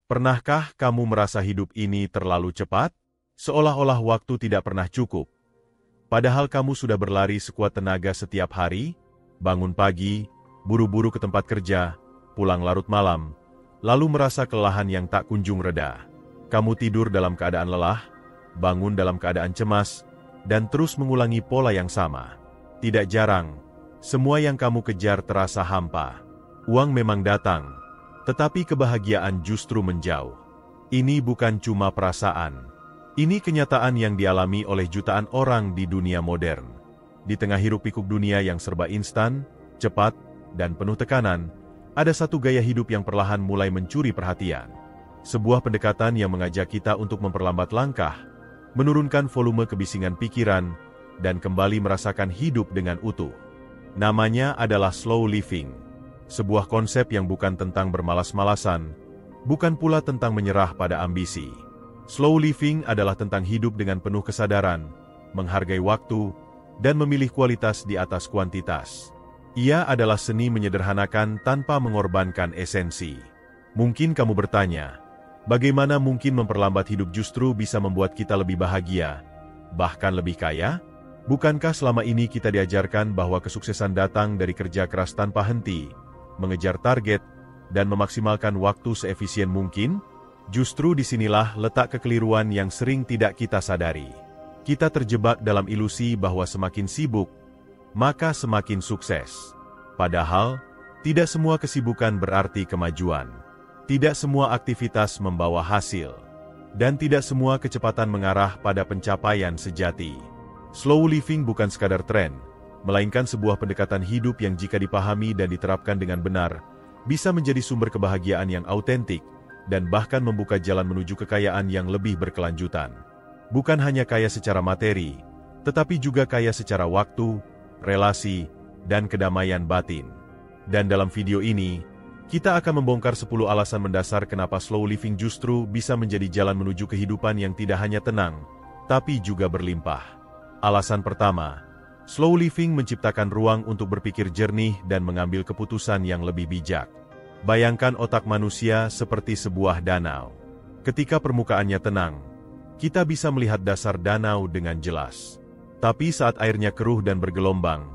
Pernahkah kamu merasa hidup ini terlalu cepat? Seolah-olah waktu tidak pernah cukup. Padahal kamu sudah berlari sekuat tenaga setiap hari, bangun pagi, buru-buru ke tempat kerja, pulang larut malam, lalu merasa kelelahan yang tak kunjung reda. Kamu tidur dalam keadaan lelah, bangun dalam keadaan cemas, dan terus mengulangi pola yang sama. Tidak jarang, semua yang kamu kejar terasa hampa. Uang memang datang, tetapi kebahagiaan justru menjauh. Ini bukan cuma perasaan. Ini kenyataan yang dialami oleh jutaan orang di dunia modern. Di tengah hiruk-pikuk dunia yang serba instan, cepat, dan penuh tekanan, ada satu gaya hidup yang perlahan mulai mencuri perhatian. Sebuah pendekatan yang mengajak kita untuk memperlambat langkah, menurunkan volume kebisingan pikiran, dan kembali merasakan hidup dengan utuh. Namanya adalah slow living. Sebuah konsep yang bukan tentang bermalas-malasan, bukan pula tentang menyerah pada ambisi. Slow living adalah tentang hidup dengan penuh kesadaran, menghargai waktu, dan memilih kualitas di atas kuantitas. Ia adalah seni menyederhanakan tanpa mengorbankan esensi. Mungkin kamu bertanya, bagaimana mungkin memperlambat hidup justru bisa membuat kita lebih bahagia, bahkan lebih kaya? Bukankah selama ini kita diajarkan bahwa kesuksesan datang dari kerja keras tanpa henti, mengejar target, dan memaksimalkan waktu seefisien mungkin? Justru disinilah letak kekeliruan yang sering tidak kita sadari. Kita terjebak dalam ilusi bahwa semakin sibuk, maka semakin sukses. Padahal, tidak semua kesibukan berarti kemajuan. Tidak semua aktivitas membawa hasil. Dan tidak semua kecepatan mengarah pada pencapaian sejati. Slow living bukan sekadar tren, melainkan sebuah pendekatan hidup yang jika dipahami dan diterapkan dengan benar, bisa menjadi sumber kebahagiaan yang autentik, dan bahkan membuka jalan menuju kekayaan yang lebih berkelanjutan. Bukan hanya kaya secara materi, tetapi juga kaya secara waktu, relasi, dan kedamaian batin. Dan dalam video ini, kita akan membongkar 10 alasan mendasar kenapa slow living justru bisa menjadi jalan menuju kehidupan yang tidak hanya tenang, tapi juga berlimpah. Alasan pertama, slow living menciptakan ruang untuk berpikir jernih dan mengambil keputusan yang lebih bijak. Bayangkan otak manusia seperti sebuah danau. Ketika permukaannya tenang, kita bisa melihat dasar danau dengan jelas. Tapi saat airnya keruh dan bergelombang,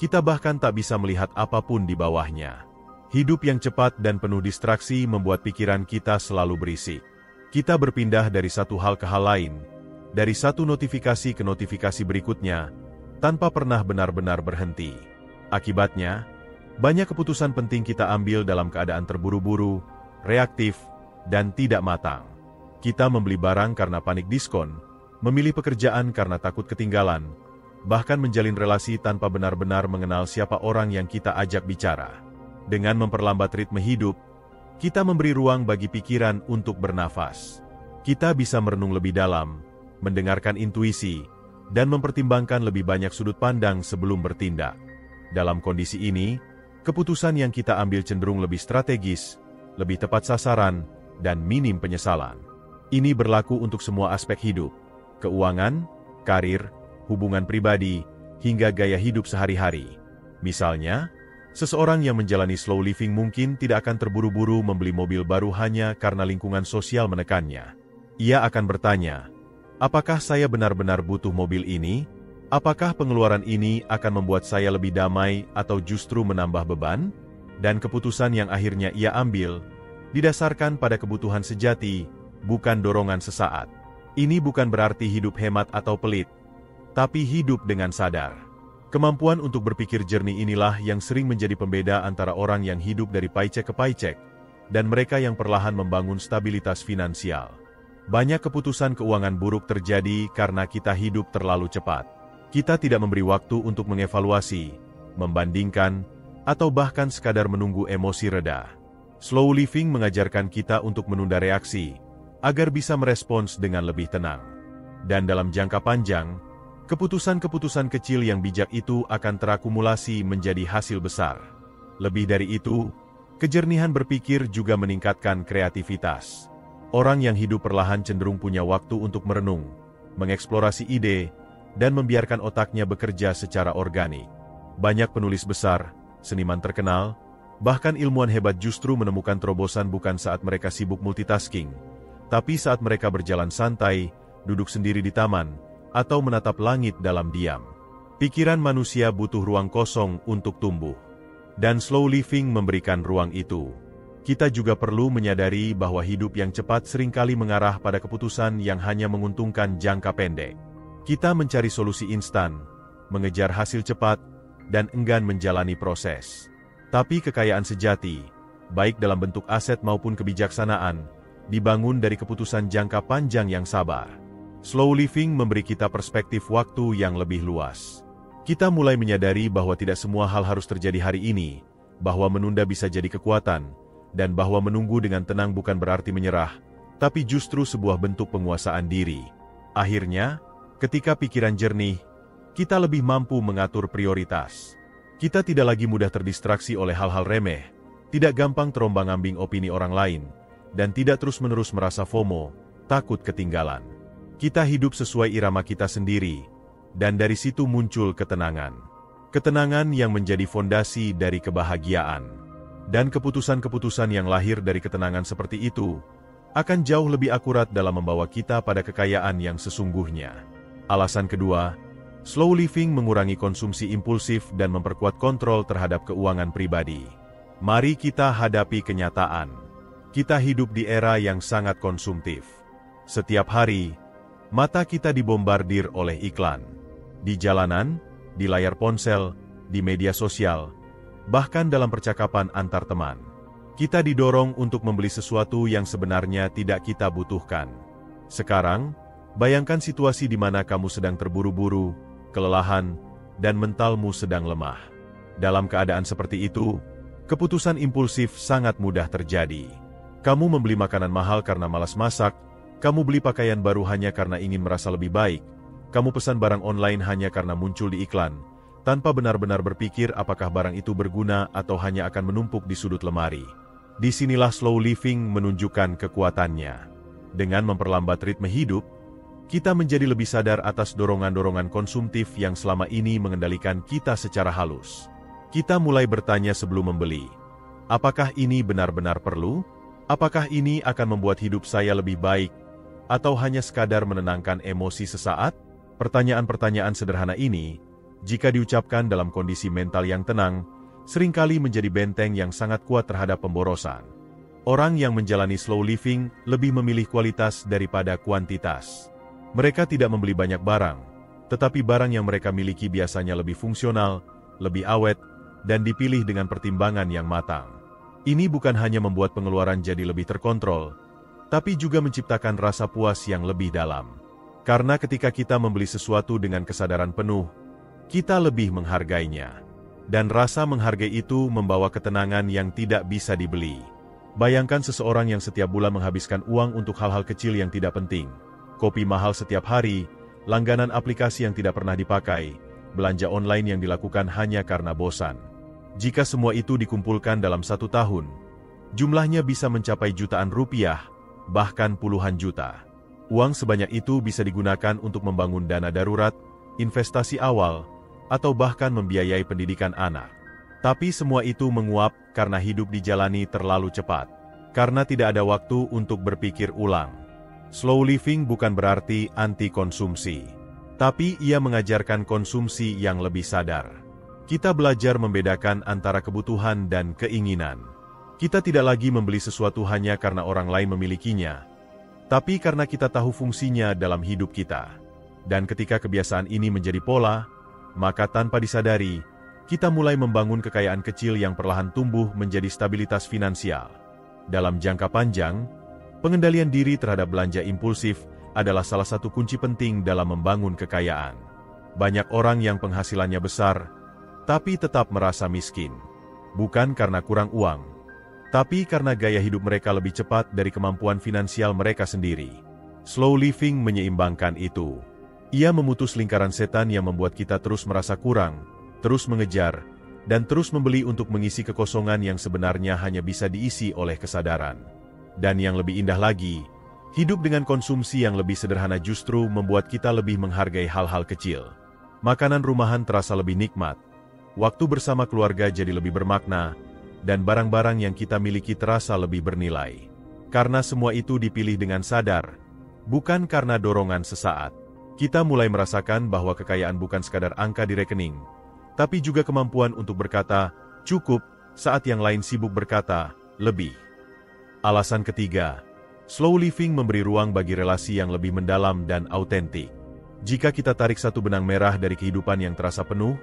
kita bahkan tak bisa melihat apapun di bawahnya. Hidup yang cepat dan penuh distraksi membuat pikiran kita selalu berisik. Kita berpindah dari satu hal ke hal lain, dari satu notifikasi ke notifikasi berikutnya, tanpa pernah benar-benar berhenti. Akibatnya, banyak keputusan penting kita ambil dalam keadaan terburu-buru, reaktif, dan tidak matang. Kita membeli barang karena panik diskon, memilih pekerjaan karena takut ketinggalan, bahkan menjalin relasi tanpa benar-benar mengenal siapa orang yang kita ajak bicara. Dengan memperlambat ritme hidup, kita memberi ruang bagi pikiran untuk bernafas. Kita bisa merenung lebih dalam, mendengarkan intuisi, dan mempertimbangkan lebih banyak sudut pandang sebelum bertindak. Dalam kondisi ini, keputusan yang kita ambil cenderung lebih strategis, lebih tepat sasaran, dan minim penyesalan. Ini berlaku untuk semua aspek hidup, keuangan, karir, hubungan pribadi, hingga gaya hidup sehari-hari. Misalnya, seseorang yang menjalani slow living mungkin tidak akan terburu-buru membeli mobil baru hanya karena lingkungan sosial menekannya. Ia akan bertanya, apakah saya benar-benar butuh mobil ini? Apakah pengeluaran ini akan membuat saya lebih damai atau justru menambah beban? Dan keputusan yang akhirnya ia ambil, didasarkan pada kebutuhan sejati, bukan dorongan sesaat. Ini bukan berarti hidup hemat atau pelit, tapi hidup dengan sadar. Kemampuan untuk berpikir jernih inilah yang sering menjadi pembeda antara orang yang hidup dari paycheck ke paycheck, dan mereka yang perlahan membangun stabilitas finansial. Banyak keputusan keuangan buruk terjadi karena kita hidup terlalu cepat. Kita tidak memberi waktu untuk mengevaluasi, membandingkan, atau bahkan sekadar menunggu emosi reda. Slow living mengajarkan kita untuk menunda reaksi, agar bisa merespons dengan lebih tenang. Dan dalam jangka panjang, keputusan-keputusan kecil yang bijak itu akan terakumulasi menjadi hasil besar. Lebih dari itu, kejernihan berpikir juga meningkatkan kreativitas. Orang yang hidup perlahan cenderung punya waktu untuk merenung, mengeksplorasi ide, dan membiarkan otaknya bekerja secara organik. Banyak penulis besar, seniman terkenal, Bahkan ilmuwan hebat justru menemukan terobosan bukan saat mereka sibuk multitasking, tapi saat mereka berjalan santai, duduk sendiri di taman, atau menatap langit dalam diam. Pikiran manusia butuh ruang kosong untuk tumbuh. Dan slow living memberikan ruang itu. Kita juga perlu menyadari bahwa hidup yang cepat seringkali mengarah pada keputusan yang hanya menguntungkan jangka pendek. Kita mencari solusi instan, mengejar hasil cepat, dan enggan menjalani proses. Tapi kekayaan sejati, baik dalam bentuk aset maupun kebijaksanaan, dibangun dari keputusan jangka panjang yang sabar. Slow living memberi kita perspektif waktu yang lebih luas. Kita mulai menyadari bahwa tidak semua hal harus terjadi hari ini, bahwa menunda bisa jadi kekuatan, dan bahwa menunggu dengan tenang bukan berarti menyerah, tapi justru sebuah bentuk penguasaan diri. Akhirnya, ketika pikiran jernih, kita lebih mampu mengatur prioritas. Kita tidak lagi mudah terdistraksi oleh hal-hal remeh, tidak gampang terombang-ambing opini orang lain, dan tidak terus-menerus merasa FOMO, takut ketinggalan. Kita hidup sesuai irama kita sendiri, dan dari situ muncul ketenangan. Ketenangan yang menjadi fondasi dari kebahagiaan. Dan keputusan-keputusan yang lahir dari ketenangan seperti itu, akan jauh lebih akurat dalam membawa kita pada kekayaan yang sesungguhnya. Alasan kedua, slow living mengurangi konsumsi impulsif dan memperkuat kontrol terhadap keuangan pribadi. Mari kita hadapi kenyataan. Kita hidup di era yang sangat konsumtif. Setiap hari, mata kita dibombardir oleh iklan. Di jalanan, di layar ponsel, di media sosial, bahkan dalam percakapan antar teman. Kita didorong untuk membeli sesuatu yang sebenarnya tidak kita butuhkan. Sekarang, bayangkan situasi di mana kamu sedang terburu-buru, kelelahan, dan mentalmu sedang lemah. Dalam keadaan seperti itu, keputusan impulsif sangat mudah terjadi. Kamu membeli makanan mahal karena malas masak, kamu beli pakaian baru hanya karena ingin merasa lebih baik, kamu pesan barang online hanya karena muncul di iklan, tanpa benar-benar berpikir apakah barang itu berguna atau hanya akan menumpuk di sudut lemari. Disinilah slow living menunjukkan kekuatannya. Dengan memperlambat ritme hidup, kita menjadi lebih sadar atas dorongan-dorongan konsumtif yang selama ini mengendalikan kita secara halus. Kita mulai bertanya sebelum membeli, apakah ini benar-benar perlu? Apakah ini akan membuat hidup saya lebih baik? Atau hanya sekadar menenangkan emosi sesaat? Pertanyaan-pertanyaan sederhana ini, jika diucapkan dalam kondisi mental yang tenang, seringkali menjadi benteng yang sangat kuat terhadap pemborosan. Orang yang menjalani slow living lebih memilih kualitas daripada kuantitas. Mereka tidak membeli banyak barang, tetapi barang yang mereka miliki biasanya lebih fungsional, lebih awet, dan dipilih dengan pertimbangan yang matang. Ini bukan hanya membuat pengeluaran jadi lebih terkontrol, tapi juga menciptakan rasa puas yang lebih dalam. Karena ketika kita membeli sesuatu dengan kesadaran penuh, kita lebih menghargainya. Dan rasa menghargai itu membawa ketenangan yang tidak bisa dibeli. Bayangkan seseorang yang setiap bulan menghabiskan uang untuk hal-hal kecil yang tidak penting. Kopi mahal setiap hari, langganan aplikasi yang tidak pernah dipakai, belanja online yang dilakukan hanya karena bosan. Jika semua itu dikumpulkan dalam 1 tahun, jumlahnya bisa mencapai jutaan rupiah, bahkan puluhan juta. Uang sebanyak itu bisa digunakan untuk membangun dana darurat, investasi awal, atau bahkan membiayai pendidikan anak. Tapi semua itu menguap karena hidup dijalani terlalu cepat. Karena tidak ada waktu untuk berpikir ulang. Slow living bukan berarti anti konsumsi. Tapi ia mengajarkan konsumsi yang lebih sadar. Kita belajar membedakan antara kebutuhan dan keinginan. Kita tidak lagi membeli sesuatu hanya karena orang lain memilikinya, tapi karena kita tahu fungsinya dalam hidup kita. Dan ketika kebiasaan ini menjadi pola, maka tanpa disadari, kita mulai membangun kekayaan kecil yang perlahan tumbuh menjadi stabilitas finansial. Dalam jangka panjang, pengendalian diri terhadap belanja impulsif adalah salah satu kunci penting dalam membangun kekayaan. Banyak orang yang penghasilannya besar, tapi tetap merasa miskin. Bukan karena kurang uang, tapi karena gaya hidup mereka lebih cepat dari kemampuan finansial mereka sendiri. Slow living menyeimbangkan itu. Ia memutus lingkaran setan yang membuat kita terus merasa kurang, terus mengejar, dan terus membeli untuk mengisi kekosongan yang sebenarnya hanya bisa diisi oleh kesadaran. Dan yang lebih indah lagi, hidup dengan konsumsi yang lebih sederhana justru membuat kita lebih menghargai hal-hal kecil. Makanan rumahan terasa lebih nikmat, waktu bersama keluarga jadi lebih bermakna, dan barang-barang yang kita miliki terasa lebih bernilai. Karena semua itu dipilih dengan sadar, bukan karena dorongan sesaat. Kita mulai merasakan bahwa kekayaan bukan sekadar angka di rekening, tapi juga kemampuan untuk berkata, cukup, saat yang lain sibuk berkata, lebih. Alasan ketiga, slow living memberi ruang bagi relasi yang lebih mendalam dan autentik. Jika kita tarik satu benang merah dari kehidupan yang terasa penuh,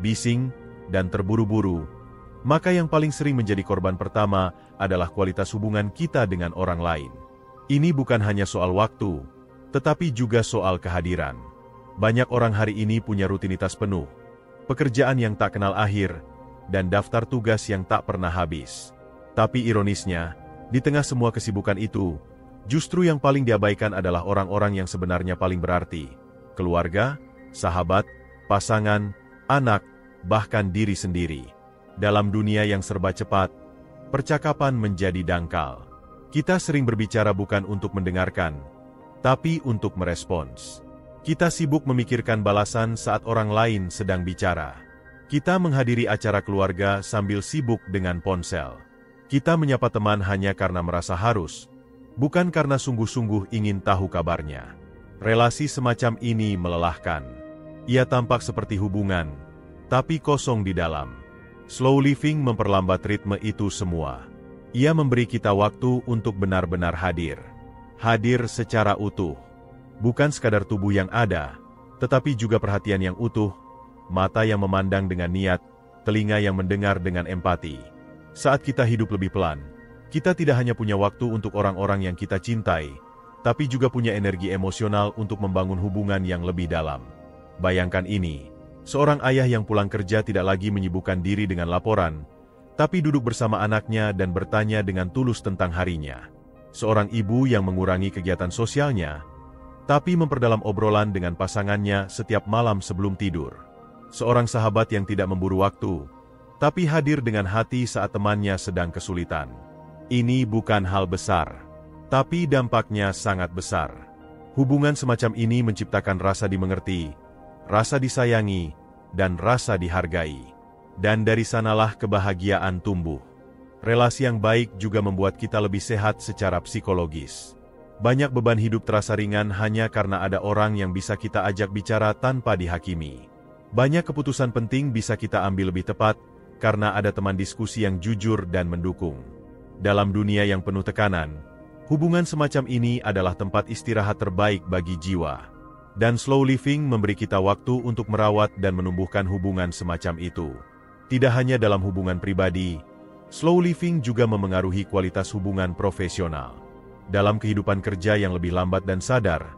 bising, dan terburu-buru, maka yang paling sering menjadi korban pertama adalah kualitas hubungan kita dengan orang lain. Ini bukan hanya soal waktu, tetapi juga soal kehadiran. Banyak orang hari ini punya rutinitas penuh, pekerjaan yang tak kenal akhir, dan daftar tugas yang tak pernah habis. Tapi ironisnya, di tengah semua kesibukan itu, justru yang paling diabaikan adalah orang-orang yang sebenarnya paling berarti. Keluarga, sahabat, pasangan, anak, bahkan diri sendiri. Dalam dunia yang serba cepat, percakapan menjadi dangkal. Kita sering berbicara bukan untuk mendengarkan, tapi untuk merespons. Kita sibuk memikirkan balasan saat orang lain sedang bicara. Kita menghadiri acara keluarga sambil sibuk dengan ponsel. Kita menyapa teman hanya karena merasa harus, bukan karena sungguh-sungguh ingin tahu kabarnya. Relasi semacam ini melelahkan. Ia tampak seperti hubungan, tapi kosong di dalam. Slow living memperlambat ritme itu semua. Ia memberi kita waktu untuk benar-benar hadir. Hadir secara utuh. Bukan sekadar tubuh yang ada, tetapi juga perhatian yang utuh, mata yang memandang dengan niat, telinga yang mendengar dengan empati. Saat kita hidup lebih pelan, kita tidak hanya punya waktu untuk orang-orang yang kita cintai, tapi juga punya energi emosional untuk membangun hubungan yang lebih dalam. Bayangkan ini, seorang ayah yang pulang kerja tidak lagi menyibukkan diri dengan laporan, tapi duduk bersama anaknya dan bertanya dengan tulus tentang harinya. Seorang ibu yang mengurangi kegiatan sosialnya, tapi memperdalam obrolan dengan pasangannya setiap malam sebelum tidur. Seorang sahabat yang tidak memburu waktu, tapi hadir dengan hati saat temannya sedang kesulitan. Ini bukan hal besar, tapi dampaknya sangat besar. Hubungan semacam ini menciptakan rasa dimengerti, rasa disayangi, dan rasa dihargai. Dan dari sanalah kebahagiaan tumbuh. Relasi yang baik juga membuat kita lebih sehat secara psikologis. Banyak beban hidup terasa ringan hanya karena ada orang yang bisa kita ajak bicara tanpa dihakimi. Banyak keputusan penting bisa kita ambil lebih tepat karena ada teman diskusi yang jujur dan mendukung. Dalam dunia yang penuh tekanan, hubungan semacam ini adalah tempat istirahat terbaik bagi jiwa. Dan slow living memberi kita waktu untuk merawat dan menumbuhkan hubungan semacam itu. Tidak hanya dalam hubungan pribadi, slow living juga memengaruhi kualitas hubungan profesional. Dalam kehidupan kerja yang lebih lambat dan sadar,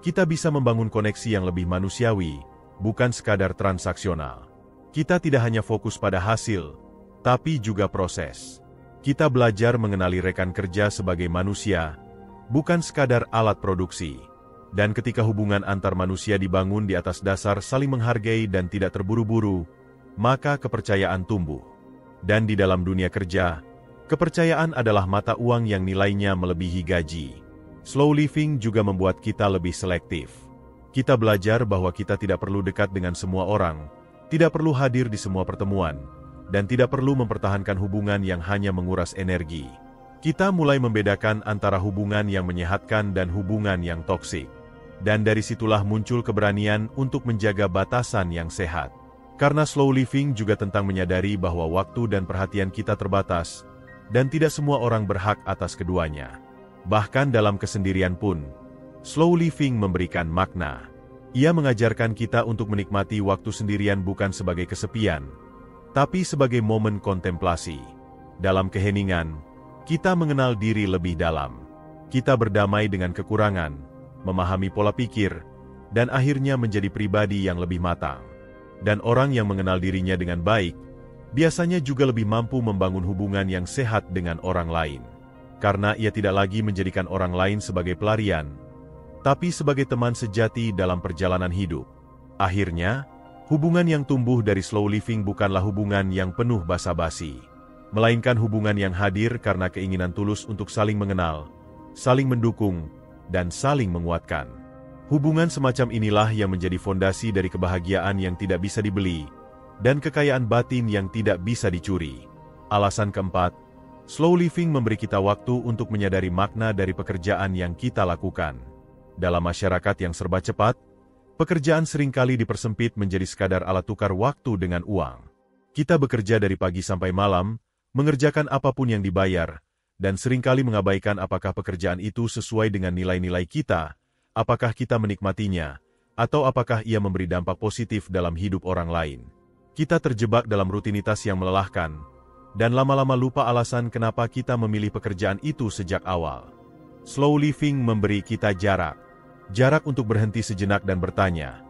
kita bisa membangun koneksi yang lebih manusiawi, bukan sekadar transaksional. Kita tidak hanya fokus pada hasil, tapi juga proses. Kita belajar mengenali rekan kerja sebagai manusia, bukan sekadar alat produksi. Dan ketika hubungan antar manusia dibangun di atas dasar saling menghargai dan tidak terburu-buru, maka kepercayaan tumbuh. Dan di dalam dunia kerja, kepercayaan adalah mata uang yang nilainya melebihi gaji. Slow living juga membuat kita lebih selektif. Kita belajar bahwa kita tidak perlu dekat dengan semua orang, tidak perlu hadir di semua pertemuan, dan tidak perlu mempertahankan hubungan yang hanya menguras energi. Kita mulai membedakan antara hubungan yang menyehatkan dan hubungan yang toksik. Dan dari situlah muncul keberanian untuk menjaga batasan yang sehat. Karena slow living juga tentang menyadari bahwa waktu dan perhatian kita terbatas, dan tidak semua orang berhak atas keduanya. Bahkan dalam kesendirian pun, slow living memberikan makna. Ia mengajarkan kita untuk menikmati waktu sendirian bukan sebagai kesepian, tapi sebagai momen kontemplasi. Dalam keheningan, kita mengenal diri lebih dalam. Kita berdamai dengan kekurangan, memahami pola pikir, dan akhirnya menjadi pribadi yang lebih matang. Dan orang yang mengenal dirinya dengan baik, biasanya juga lebih mampu membangun hubungan yang sehat dengan orang lain. Karena ia tidak lagi menjadikan orang lain sebagai pelarian, tapi sebagai teman sejati dalam perjalanan hidup. Akhirnya, hubungan yang tumbuh dari slow living bukanlah hubungan yang penuh basa-basi, melainkan hubungan yang hadir karena keinginan tulus untuk saling mengenal, saling mendukung, dan saling menguatkan. Hubungan semacam inilah yang menjadi fondasi dari kebahagiaan yang tidak bisa dibeli, dan kekayaan batin yang tidak bisa dicuri. Alasan keempat, slow living memberi kita waktu untuk menyadari makna dari pekerjaan yang kita lakukan. Dalam masyarakat yang serba cepat, pekerjaan seringkali dipersempit menjadi sekadar alat tukar waktu dengan uang. Kita bekerja dari pagi sampai malam, mengerjakan apapun yang dibayar, dan seringkali mengabaikan apakah pekerjaan itu sesuai dengan nilai-nilai kita, apakah kita menikmatinya, atau apakah ia memberi dampak positif dalam hidup orang lain. Kita terjebak dalam rutinitas yang melelahkan, dan lama-lama lupa alasan kenapa kita memilih pekerjaan itu sejak awal. Slow living memberi kita jarak. Jarak untuk berhenti sejenak dan bertanya,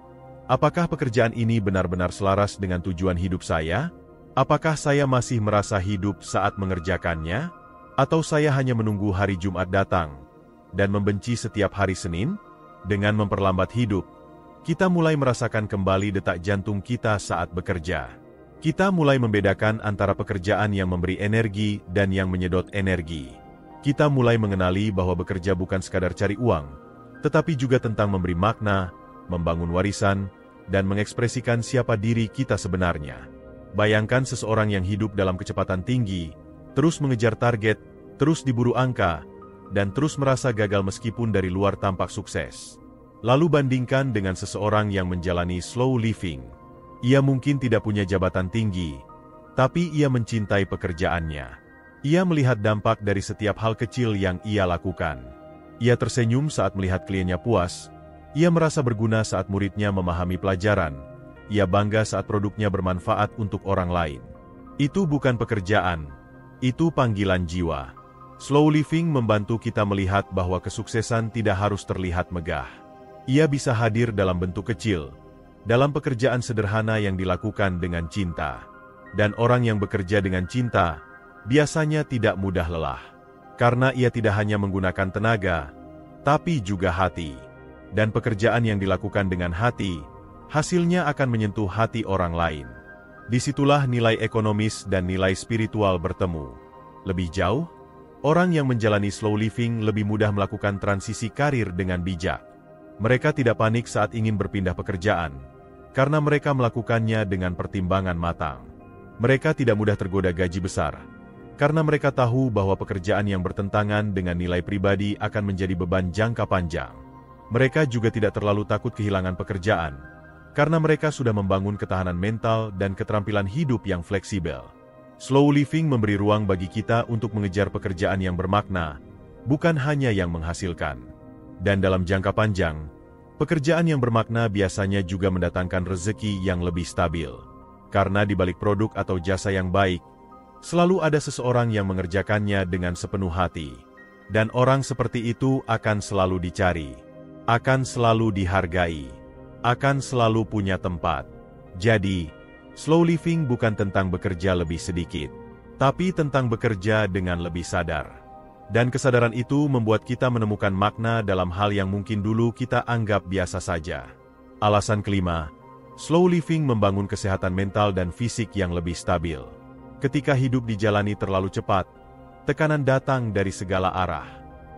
apakah pekerjaan ini benar-benar selaras dengan tujuan hidup saya? Apakah saya masih merasa hidup saat mengerjakannya? Atau saya hanya menunggu hari Jumat datang dan membenci setiap hari Senin? Dengan memperlambat hidup, kita mulai merasakan kembali detak jantung kita saat bekerja. Kita mulai membedakan antara pekerjaan yang memberi energi dan yang menyedot energi. Kita mulai mengenali bahwa bekerja bukan sekadar cari uang, tetapi juga tentang memberi makna, membangun warisan, dan mengekspresikan siapa diri kita sebenarnya. Bayangkan seseorang yang hidup dalam kecepatan tinggi, terus mengejar target, terus diburu angka, dan terus merasa gagal meskipun dari luar tampak sukses. Lalu bandingkan dengan seseorang yang menjalani slow living. Ia mungkin tidak punya jabatan tinggi, tapi ia mencintai pekerjaannya. Ia melihat dampak dari setiap hal kecil yang ia lakukan. Ia tersenyum saat melihat kliennya puas. Ia merasa berguna saat muridnya memahami pelajaran. Ia bangga saat produknya bermanfaat untuk orang lain. Itu bukan pekerjaan, itu panggilan jiwa. Slow living membantu kita melihat bahwa kesuksesan tidak harus terlihat megah. Ia bisa hadir dalam bentuk kecil, dalam pekerjaan sederhana yang dilakukan dengan cinta. Dan orang yang bekerja dengan cinta, biasanya tidak mudah lelah. Karena ia tidak hanya menggunakan tenaga, tapi juga hati. Dan pekerjaan yang dilakukan dengan hati, hasilnya akan menyentuh hati orang lain. Disitulah nilai ekonomis dan nilai spiritual bertemu. Lebih jauh, orang yang menjalani slow living lebih mudah melakukan transisi karir dengan bijak. Mereka tidak panik saat ingin berpindah pekerjaan, karena mereka melakukannya dengan pertimbangan matang. Mereka tidak mudah tergoda gaji besar, karena mereka tahu bahwa pekerjaan yang bertentangan dengan nilai pribadi akan menjadi beban jangka panjang. Mereka juga tidak terlalu takut kehilangan pekerjaan, karena mereka sudah membangun ketahanan mental dan keterampilan hidup yang fleksibel. Slow living memberi ruang bagi kita untuk mengejar pekerjaan yang bermakna, bukan hanya yang menghasilkan. Dan dalam jangka panjang, pekerjaan yang bermakna biasanya juga mendatangkan rezeki yang lebih stabil. Karena di balik produk atau jasa yang baik, selalu ada seseorang yang mengerjakannya dengan sepenuh hati. Dan orang seperti itu akan selalu dicari, akan selalu dihargai, akan selalu punya tempat. Jadi, slow living bukan tentang bekerja lebih sedikit, tapi tentang bekerja dengan lebih sadar. Dan kesadaran itu membuat kita menemukan makna dalam hal yang mungkin dulu kita anggap biasa saja. Alasan kelima, slow living membangun kesehatan mental dan fisik yang lebih stabil. Ketika hidup dijalani terlalu cepat, tekanan datang dari segala arah.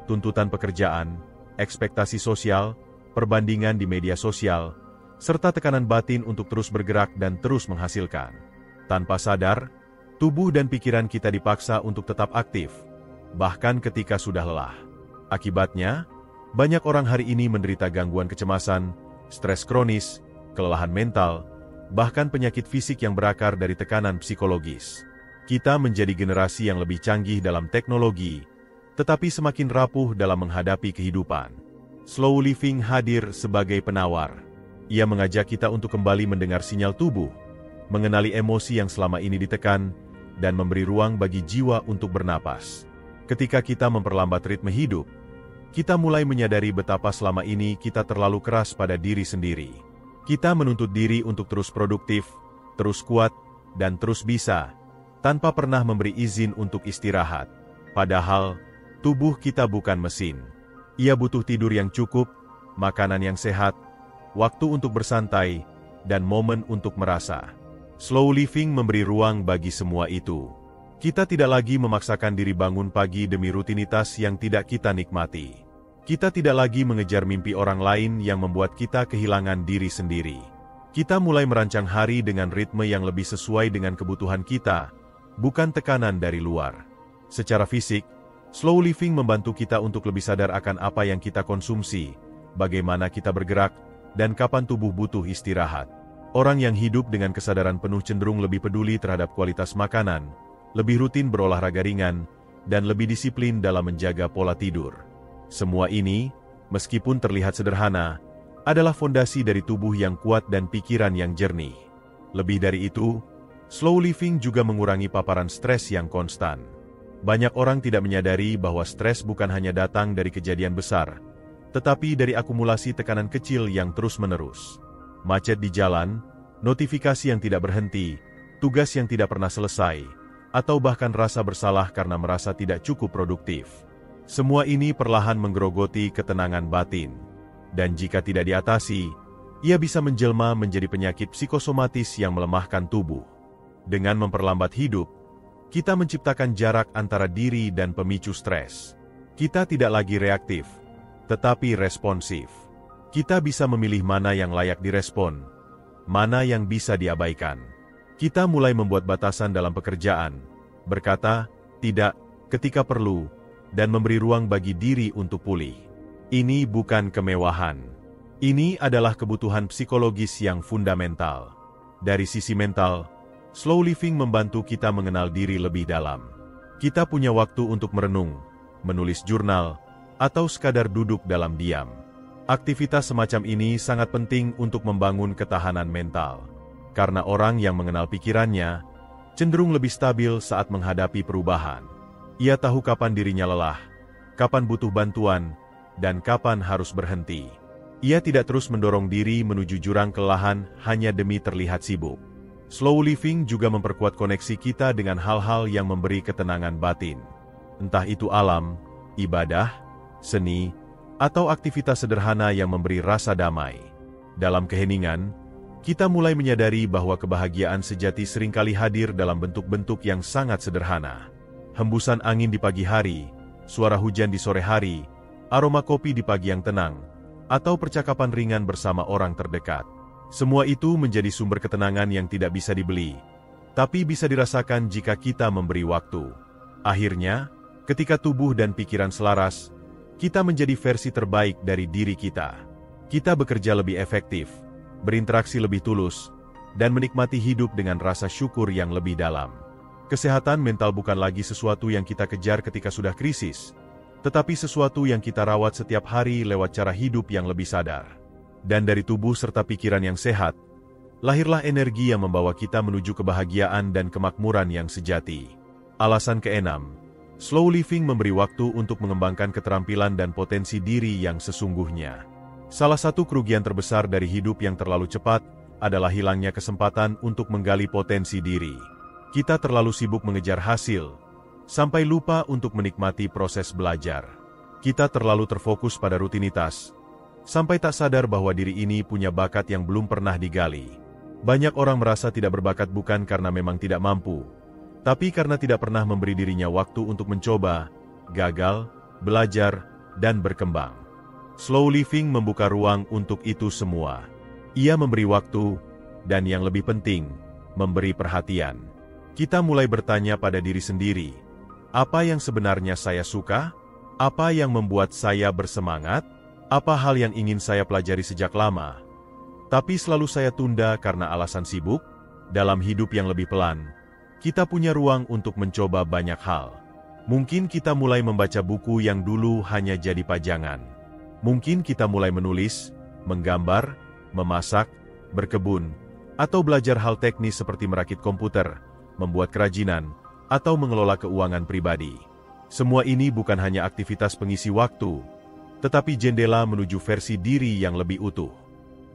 Tuntutan pekerjaan, ekspektasi sosial, perbandingan di media sosial, serta tekanan batin untuk terus bergerak dan terus menghasilkan. Tanpa sadar, tubuh dan pikiran kita dipaksa untuk tetap aktif, bahkan ketika sudah lelah. Akibatnya, banyak orang hari ini menderita gangguan kecemasan, stres kronis, kelelahan mental, bahkan penyakit fisik yang berakar dari tekanan psikologis. Kita menjadi generasi yang lebih canggih dalam teknologi, tetapi semakin rapuh dalam menghadapi kehidupan. Slow living hadir sebagai penawar. Ia mengajak kita untuk kembali mendengar sinyal tubuh, mengenali emosi yang selama ini ditekan, dan memberi ruang bagi jiwa untuk bernapas. Ketika kita memperlambat ritme hidup, kita mulai menyadari betapa selama ini kita terlalu keras pada diri sendiri. Kita menuntut diri untuk terus produktif, terus kuat, dan terus bisa, tanpa pernah memberi izin untuk istirahat. Padahal, tubuh kita bukan mesin. Ia butuh tidur yang cukup, makanan yang sehat, waktu untuk bersantai, dan momen untuk merasa. Slow living memberi ruang bagi semua itu. Kita tidak lagi memaksakan diri bangun pagi demi rutinitas yang tidak kita nikmati. Kita tidak lagi mengejar mimpi orang lain yang membuat kita kehilangan diri sendiri. Kita mulai merancang hari dengan ritme yang lebih sesuai dengan kebutuhan kita, bukan tekanan dari luar. Secara fisik, slow living membantu kita untuk lebih sadar akan apa yang kita konsumsi, bagaimana kita bergerak, dan kapan tubuh butuh istirahat. Orang yang hidup dengan kesadaran penuh cenderung lebih peduli terhadap kualitas makanan, lebih rutin berolahraga ringan, dan lebih disiplin dalam menjaga pola tidur. Semua ini, meskipun terlihat sederhana, adalah fondasi dari tubuh yang kuat dan pikiran yang jernih. Lebih dari itu, slow living juga mengurangi paparan stres yang konstan. Banyak orang tidak menyadari bahwa stres bukan hanya datang dari kejadian besar, tetapi dari akumulasi tekanan kecil yang terus-menerus. Macet di jalan, notifikasi yang tidak berhenti, tugas yang tidak pernah selesai, atau bahkan rasa bersalah karena merasa tidak cukup produktif. Semua ini perlahan menggerogoti ketenangan batin. Dan jika tidak diatasi, ia bisa menjelma menjadi penyakit psikosomatis yang melemahkan tubuh. Dengan memperlambat hidup, kita menciptakan jarak antara diri dan pemicu stres. Kita tidak lagi reaktif, tetapi responsif. Kita bisa memilih mana yang layak direspon, mana yang bisa diabaikan. Kita mulai membuat batasan dalam pekerjaan, berkata tidak ketika perlu, dan memberi ruang bagi diri untuk pulih. Ini bukan kemewahan. Ini adalah kebutuhan psikologis yang fundamental. Dari sisi mental, slow living membantu kita mengenal diri lebih dalam. Kita punya waktu untuk merenung, menulis jurnal, atau sekadar duduk dalam diam. Aktivitas semacam ini sangat penting untuk membangun ketahanan mental. Karena orang yang mengenal pikirannya, cenderung lebih stabil saat menghadapi perubahan. Ia tahu kapan dirinya lelah, kapan butuh bantuan, dan kapan harus berhenti. Ia tidak terus mendorong diri menuju jurang kelelahan hanya demi terlihat sibuk. Slow living juga memperkuat koneksi kita dengan hal-hal yang memberi ketenangan batin. Entah itu alam, ibadah, seni, atau aktivitas sederhana yang memberi rasa damai. Dalam keheningan, kita mulai menyadari bahwa kebahagiaan sejati seringkali hadir dalam bentuk-bentuk yang sangat sederhana. Hembusan angin di pagi hari, suara hujan di sore hari, aroma kopi di pagi yang tenang, atau percakapan ringan bersama orang terdekat. Semua itu menjadi sumber ketenangan yang tidak bisa dibeli, tapi bisa dirasakan jika kita memberi waktu. Akhirnya, ketika tubuh dan pikiran selaras, kita menjadi versi terbaik dari diri kita. Kita bekerja lebih efektif, berinteraksi lebih tulus, dan menikmati hidup dengan rasa syukur yang lebih dalam. Kesehatan mental bukan lagi sesuatu yang kita kejar ketika sudah krisis, tetapi sesuatu yang kita rawat setiap hari lewat cara hidup yang lebih sadar. Dan dari tubuh serta pikiran yang sehat, lahirlah energi yang membawa kita menuju kebahagiaan dan kemakmuran yang sejati. Alasan keenam, slow living memberi waktu untuk mengembangkan keterampilan dan potensi diri yang sesungguhnya. Salah satu kerugian terbesar dari hidup yang terlalu cepat adalah hilangnya kesempatan untuk menggali potensi diri. Kita terlalu sibuk mengejar hasil, sampai lupa untuk menikmati proses belajar. Kita terlalu terfokus pada rutinitas, sampai tak sadar bahwa diri ini punya bakat yang belum pernah digali. Banyak orang merasa tidak berbakat bukan karena memang tidak mampu, tapi karena tidak pernah memberi dirinya waktu untuk mencoba, gagal, belajar, dan berkembang. Slow living membuka ruang untuk itu semua. Ia memberi waktu, dan yang lebih penting, memberi perhatian. Kita mulai bertanya pada diri sendiri, apa yang sebenarnya saya suka? Apa yang membuat saya bersemangat? Apa hal yang ingin saya pelajari sejak lama, tapi selalu saya tunda karena alasan sibuk? Dalam hidup yang lebih pelan, kita punya ruang untuk mencoba banyak hal. Mungkin kita mulai membaca buku yang dulu hanya jadi pajangan. Mungkin kita mulai menulis, menggambar, memasak, berkebun, atau belajar hal teknis seperti merakit komputer, membuat kerajinan, atau mengelola keuangan pribadi. Semua ini bukan hanya aktivitas pengisi waktu, tetapi jendela menuju versi diri yang lebih utuh.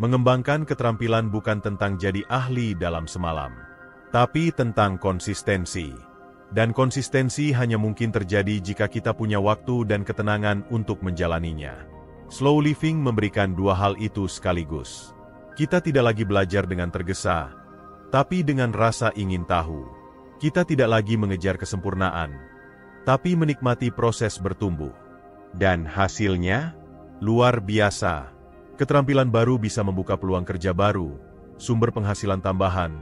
Mengembangkan keterampilan bukan tentang jadi ahli dalam semalam, tapi tentang konsistensi. Dan konsistensi hanya mungkin terjadi jika kita punya waktu dan ketenangan untuk menjalaninya. Slow living memberikan dua hal itu sekaligus. Kita tidak lagi belajar dengan tergesa, tapi dengan rasa ingin tahu. Kita tidak lagi mengejar kesempurnaan, tapi menikmati proses bertumbuh. Dan hasilnya, luar biasa. Keterampilan baru bisa membuka peluang kerja baru, sumber penghasilan tambahan,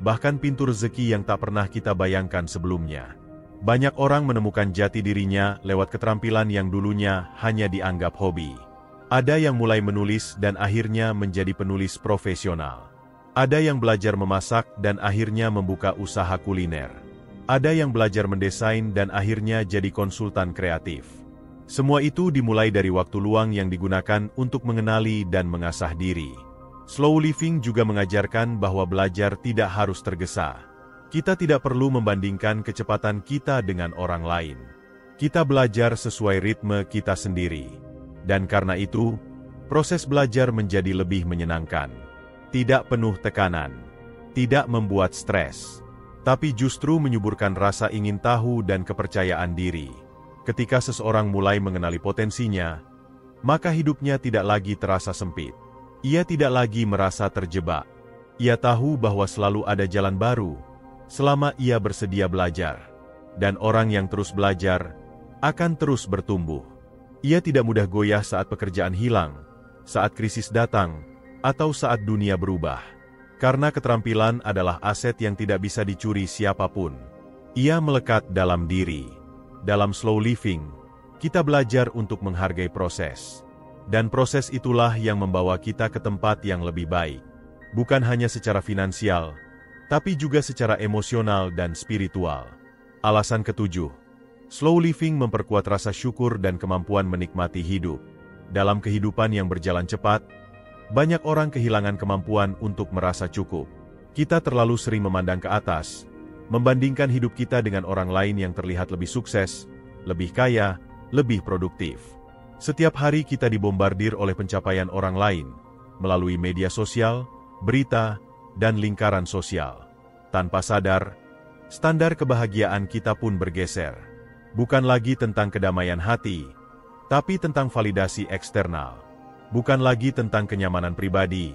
bahkan pintu rezeki yang tak pernah kita bayangkan sebelumnya. Banyak orang menemukan jati dirinya lewat keterampilan yang dulunya hanya dianggap hobi. Ada yang mulai menulis dan akhirnya menjadi penulis profesional. Ada yang belajar memasak dan akhirnya membuka usaha kuliner. Ada yang belajar mendesain dan akhirnya jadi konsultan kreatif. Semua itu dimulai dari waktu luang yang digunakan untuk mengenali dan mengasah diri. Slow living juga mengajarkan bahwa belajar tidak harus tergesa. Kita tidak perlu membandingkan kecepatan kita dengan orang lain. Kita belajar sesuai ritme kita sendiri. Dan karena itu, proses belajar menjadi lebih menyenangkan. Tidak penuh tekanan. Tidak membuat stres. Tapi justru menyuburkan rasa ingin tahu dan kepercayaan diri. Ketika seseorang mulai mengenali potensinya, maka hidupnya tidak lagi terasa sempit. Ia tidak lagi merasa terjebak. Ia tahu bahwa selalu ada jalan baru, selama ia bersedia belajar. Dan orang yang terus belajar, akan terus bertumbuh. Ia tidak mudah goyah saat pekerjaan hilang, saat krisis datang, atau saat dunia berubah. Karena keterampilan adalah aset yang tidak bisa dicuri siapapun. Ia melekat dalam diri. Dalam slow living, kita belajar untuk menghargai proses. Dan proses itulah yang membawa kita ke tempat yang lebih baik. Bukan hanya secara finansial, tapi juga secara emosional dan spiritual. Alasan ketujuh, slow living memperkuat rasa syukur dan kemampuan menikmati hidup. Dalam kehidupan yang berjalan cepat, banyak orang kehilangan kemampuan untuk merasa cukup. Kita terlalu sering memandang ke atas, membandingkan hidup kita dengan orang lain yang terlihat lebih sukses, lebih kaya, lebih produktif. Setiap hari kita dibombardir oleh pencapaian orang lain, melalui media sosial, berita, dan lingkaran sosial. Tanpa sadar, standar kebahagiaan kita pun bergeser. Bukan lagi tentang kedamaian hati, tapi tentang validasi eksternal. Bukan lagi tentang kenyamanan pribadi,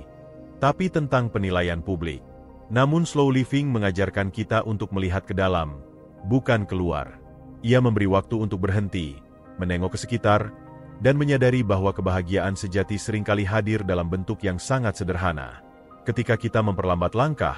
tapi tentang penilaian publik. Namun slow living mengajarkan kita untuk melihat ke dalam, bukan keluar. Ia memberi waktu untuk berhenti, menengok ke sekitar, dan menyadari bahwa kebahagiaan sejati seringkali hadir dalam bentuk yang sangat sederhana. Ketika kita memperlambat langkah,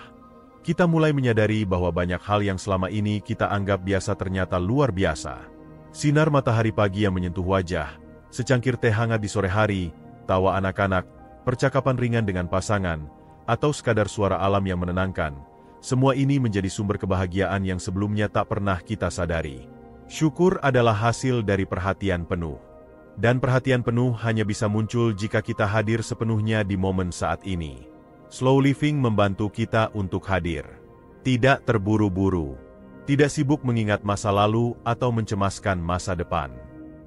kita mulai menyadari bahwa banyak hal yang selama ini kita anggap biasa ternyata luar biasa. Sinar matahari pagi yang menyentuh wajah, secangkir teh hangat di sore hari, tawa anak-anak, percakapan ringan dengan pasangan, atau sekadar suara alam yang menenangkan, semua ini menjadi sumber kebahagiaan yang sebelumnya tak pernah kita sadari. Syukur adalah hasil dari perhatian penuh. Dan perhatian penuh hanya bisa muncul jika kita hadir sepenuhnya di momen saat ini. Slow living membantu kita untuk hadir. Tidak terburu-buru. Tidak sibuk mengingat masa lalu atau mencemaskan masa depan.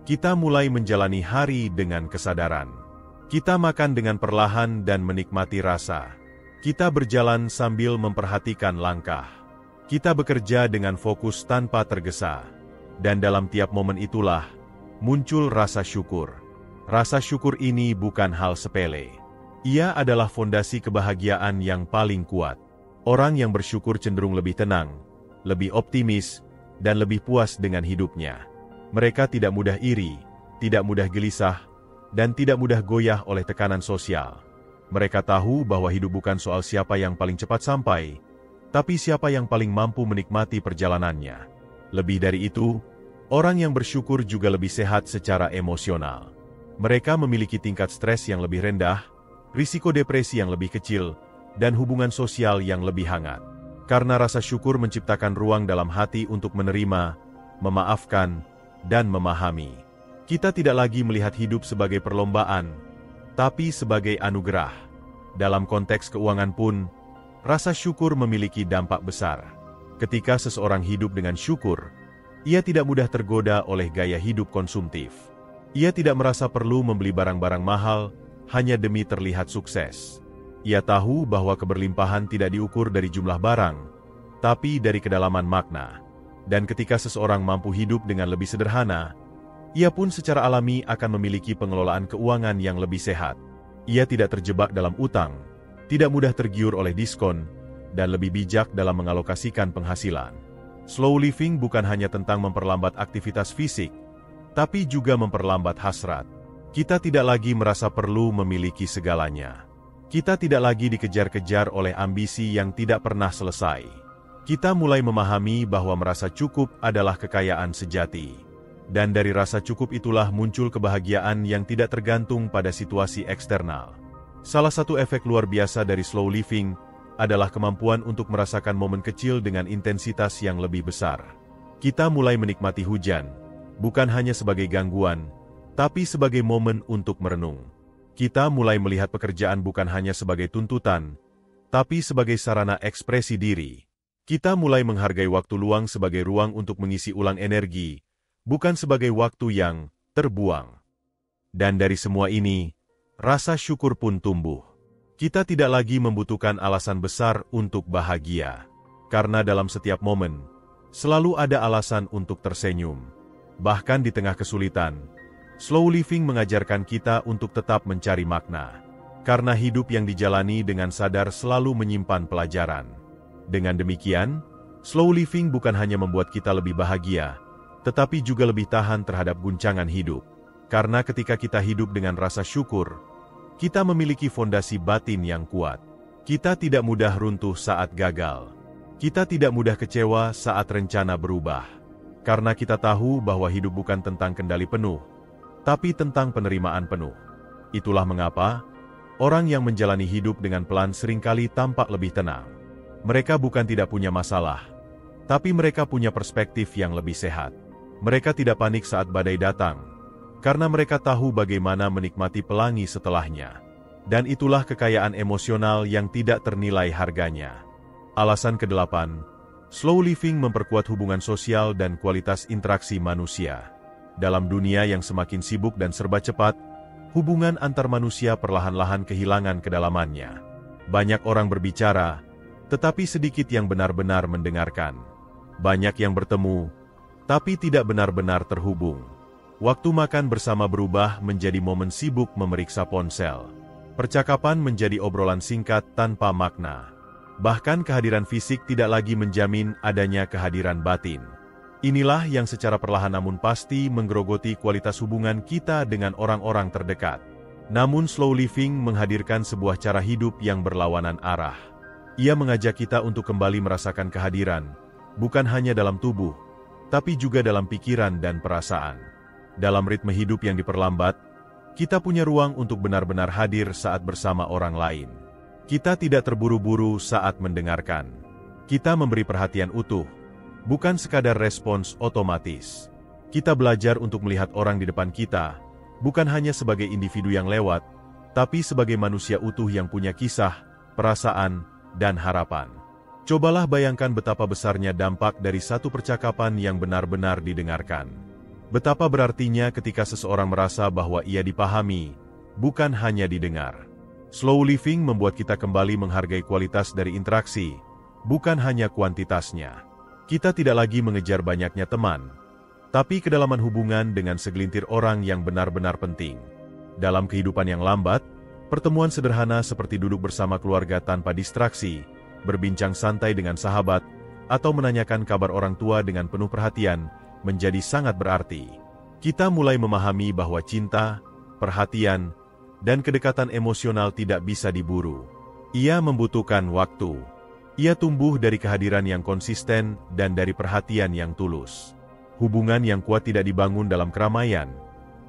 Kita mulai menjalani hari dengan kesadaran. Kita makan dengan perlahan dan menikmati rasa. Kita berjalan sambil memperhatikan langkah. Kita bekerja dengan fokus tanpa tergesa. Dan dalam tiap momen itulah, muncul rasa syukur. Rasa syukur ini bukan hal sepele. Ia adalah fondasi kebahagiaan yang paling kuat. Orang yang bersyukur cenderung lebih tenang, lebih optimis, dan lebih puas dengan hidupnya. Mereka tidak mudah iri, tidak mudah gelisah, dan tidak mudah goyah oleh tekanan sosial. Mereka tahu bahwa hidup bukan soal siapa yang paling cepat sampai, tapi siapa yang paling mampu menikmati perjalanannya. Lebih dari itu, orang yang bersyukur juga lebih sehat secara emosional. Mereka memiliki tingkat stres yang lebih rendah, risiko depresi yang lebih kecil, dan hubungan sosial yang lebih hangat. Karena rasa syukur menciptakan ruang dalam hati untuk menerima, memaafkan, dan memahami. Kita tidak lagi melihat hidup sebagai perlombaan, tapi sebagai anugerah. Dalam konteks keuangan pun, rasa syukur memiliki dampak besar. Ketika seseorang hidup dengan syukur, ia tidak mudah tergoda oleh gaya hidup konsumtif. Ia tidak merasa perlu membeli barang-barang mahal hanya demi terlihat sukses. Ia tahu bahwa keberlimpahan tidak diukur dari jumlah barang, tapi dari kedalaman makna. Dan ketika seseorang mampu hidup dengan lebih sederhana, ia pun secara alami akan memiliki pengelolaan keuangan yang lebih sehat. Ia tidak terjebak dalam utang, tidak mudah tergiur oleh diskon, dan lebih bijak dalam mengalokasikan penghasilan. Slow living bukan hanya tentang memperlambat aktivitas fisik, tapi juga memperlambat hasrat. Kita tidak lagi merasa perlu memiliki segalanya. Kita tidak lagi dikejar-kejar oleh ambisi yang tidak pernah selesai. Kita mulai memahami bahwa merasa cukup adalah kekayaan sejati. Dan dari rasa cukup itulah muncul kebahagiaan yang tidak tergantung pada situasi eksternal. Salah satu efek luar biasa dari slow living adalah kemampuan untuk merasakan momen kecil dengan intensitas yang lebih besar. Kita mulai menikmati hujan, bukan hanya sebagai gangguan, tapi sebagai momen untuk merenung. Kita mulai melihat pekerjaan bukan hanya sebagai tuntutan, tapi sebagai sarana ekspresi diri. Kita mulai menghargai waktu luang sebagai ruang untuk mengisi ulang energi, bukan sebagai waktu yang terbuang. Dan dari semua ini, rasa syukur pun tumbuh. Kita tidak lagi membutuhkan alasan besar untuk bahagia. Karena dalam setiap momen, selalu ada alasan untuk tersenyum. Bahkan di tengah kesulitan, slow living mengajarkan kita untuk tetap mencari makna. Karena hidup yang dijalani dengan sadar selalu menyimpan pelajaran. Dengan demikian, slow living bukan hanya membuat kita lebih bahagia, tetapi juga lebih tahan terhadap guncangan hidup. Karena ketika kita hidup dengan rasa syukur, kita memiliki fondasi batin yang kuat. Kita tidak mudah runtuh saat gagal. Kita tidak mudah kecewa saat rencana berubah. Karena kita tahu bahwa hidup bukan tentang kendali penuh, tapi tentang penerimaan penuh. Itulah mengapa orang yang menjalani hidup dengan pelan seringkali tampak lebih tenang. Mereka bukan tidak punya masalah, tapi mereka punya perspektif yang lebih sehat. Mereka tidak panik saat badai datang, karena mereka tahu bagaimana menikmati pelangi setelahnya. Dan itulah kekayaan emosional yang tidak ternilai harganya. Alasan ke-8, slow living memperkuat hubungan sosial dan kualitas interaksi manusia. Dalam dunia yang semakin sibuk dan serba cepat, hubungan antar manusia perlahan-lahan kehilangan kedalamannya. Banyak orang berbicara, tetapi sedikit yang benar-benar mendengarkan. Banyak yang bertemu, tapi tidak benar-benar terhubung. Waktu makan bersama berubah menjadi momen sibuk memeriksa ponsel. Percakapan menjadi obrolan singkat tanpa makna. Bahkan kehadiran fisik tidak lagi menjamin adanya kehadiran batin. Inilah yang secara perlahan namun pasti menggerogoti kualitas hubungan kita dengan orang-orang terdekat. Namun slow living menghadirkan sebuah cara hidup yang berlawanan arah. Ia mengajak kita untuk kembali merasakan kehadiran, bukan hanya dalam tubuh, tapi juga dalam pikiran dan perasaan. Dalam ritme hidup yang diperlambat, kita punya ruang untuk benar-benar hadir saat bersama orang lain. Kita tidak terburu-buru saat mendengarkan. Kita memberi perhatian utuh, bukan sekadar respons otomatis. Kita belajar untuk melihat orang di depan kita, bukan hanya sebagai individu yang lewat, tapi sebagai manusia utuh yang punya kisah, perasaan, dan harapan. Cobalah bayangkan betapa besarnya dampak dari satu percakapan yang benar-benar didengarkan. Betapa berartinya ketika seseorang merasa bahwa ia dipahami, bukan hanya didengar. Slow living membuat kita kembali menghargai kualitas dari interaksi, bukan hanya kuantitasnya. Kita tidak lagi mengejar banyaknya teman, tapi kedalaman hubungan dengan segelintir orang yang benar-benar penting. Dalam kehidupan yang lambat, pertemuan sederhana seperti duduk bersama keluarga tanpa distraksi, berbincang santai dengan sahabat, atau menanyakan kabar orang tua dengan penuh perhatian, menjadi sangat berarti. Kita mulai memahami bahwa cinta, perhatian, dan kedekatan emosional tidak bisa diburu. Ia membutuhkan waktu. Ia tumbuh dari kehadiran yang konsisten dan dari perhatian yang tulus. Hubungan yang kuat tidak dibangun dalam keramaian,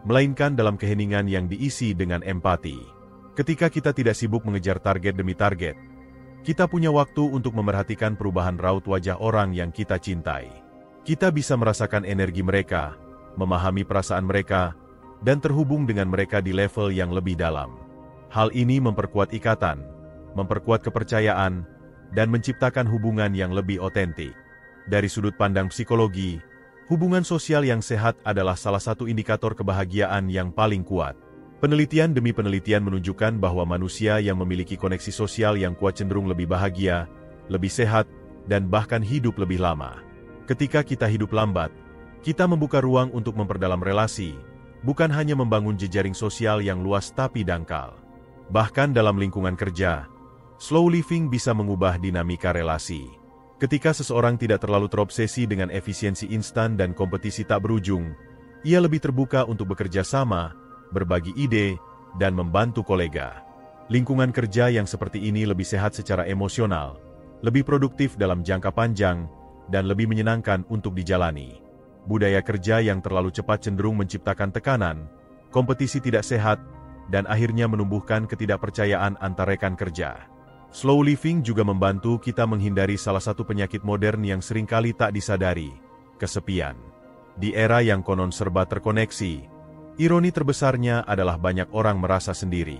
melainkan dalam keheningan yang diisi dengan empati. Ketika kita tidak sibuk mengejar target demi target, kita punya waktu untuk memerhatikan perubahan raut wajah orang yang kita cintai. Kita bisa merasakan energi mereka, memahami perasaan mereka, dan terhubung dengan mereka di level yang lebih dalam. Hal ini memperkuat ikatan, memperkuat kepercayaan, dan menciptakan hubungan yang lebih otentik. Dari sudut pandang psikologi, hubungan sosial yang sehat adalah salah satu indikator kebahagiaan yang paling kuat. Penelitian demi penelitian menunjukkan bahwa manusia yang memiliki koneksi sosial yang kuat cenderung lebih bahagia, lebih sehat, dan bahkan hidup lebih lama. Ketika kita hidup lambat, kita membuka ruang untuk memperdalam relasi, bukan hanya membangun jejaring sosial yang luas tapi dangkal. Bahkan dalam lingkungan kerja, slow living bisa mengubah dinamika relasi. Ketika seseorang tidak terlalu terobsesi dengan efisiensi instan dan kompetisi tak berujung, ia lebih terbuka untuk bekerja sama, berbagi ide, dan membantu kolega. Lingkungan kerja yang seperti ini lebih sehat secara emosional, lebih produktif dalam jangka panjang, dan lebih menyenangkan untuk dijalani. Budaya kerja yang terlalu cepat cenderung menciptakan tekanan, kompetisi tidak sehat, dan akhirnya menumbuhkan ketidakpercayaan antar rekan kerja. Slow living juga membantu kita menghindari salah satu penyakit modern yang seringkali tak disadari, kesepian. Di era yang konon serba terkoneksi, ironi terbesarnya adalah banyak orang merasa sendiri.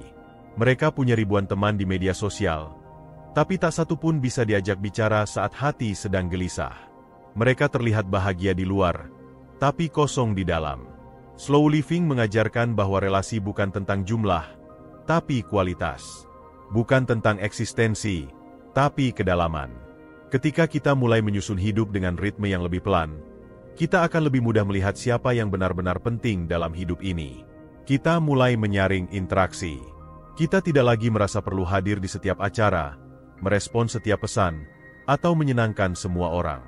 Mereka punya ribuan teman di media sosial, tapi tak satu pun bisa diajak bicara saat hati sedang gelisah. Mereka terlihat bahagia di luar, tapi kosong di dalam. Slow living mengajarkan bahwa relasi bukan tentang jumlah, tapi kualitas. Bukan tentang eksistensi, tapi kedalaman. Ketika kita mulai menyusun hidup dengan ritme yang lebih pelan, kita akan lebih mudah melihat siapa yang benar-benar penting dalam hidup ini. Kita mulai menyaring interaksi. Kita tidak lagi merasa perlu hadir di setiap acara, merespon setiap pesan, atau menyenangkan semua orang.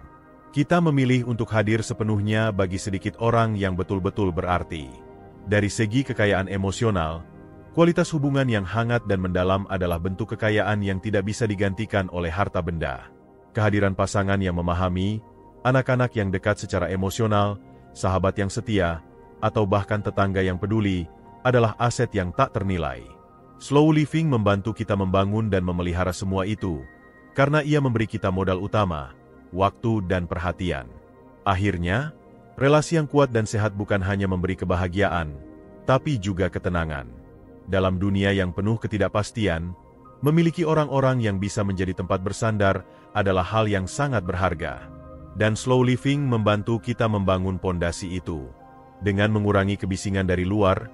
Kita memilih untuk hadir sepenuhnya bagi sedikit orang yang betul-betul berarti. Dari segi kekayaan emosional, kualitas hubungan yang hangat dan mendalam adalah bentuk kekayaan yang tidak bisa digantikan oleh harta benda. Kehadiran pasangan yang memahami, anak-anak yang dekat secara emosional, sahabat yang setia, atau bahkan tetangga yang peduli, adalah aset yang tak ternilai. Slow living membantu kita membangun dan memelihara semua itu, karena ia memberi kita modal utama, waktu dan perhatian. Akhirnya, relasi yang kuat dan sehat bukan hanya memberi kebahagiaan, tapi juga ketenangan. Dalam dunia yang penuh ketidakpastian, memiliki orang-orang yang bisa menjadi tempat bersandar adalah hal yang sangat berharga. Dan slow living membantu kita membangun pondasi itu. Dengan mengurangi kebisingan dari luar,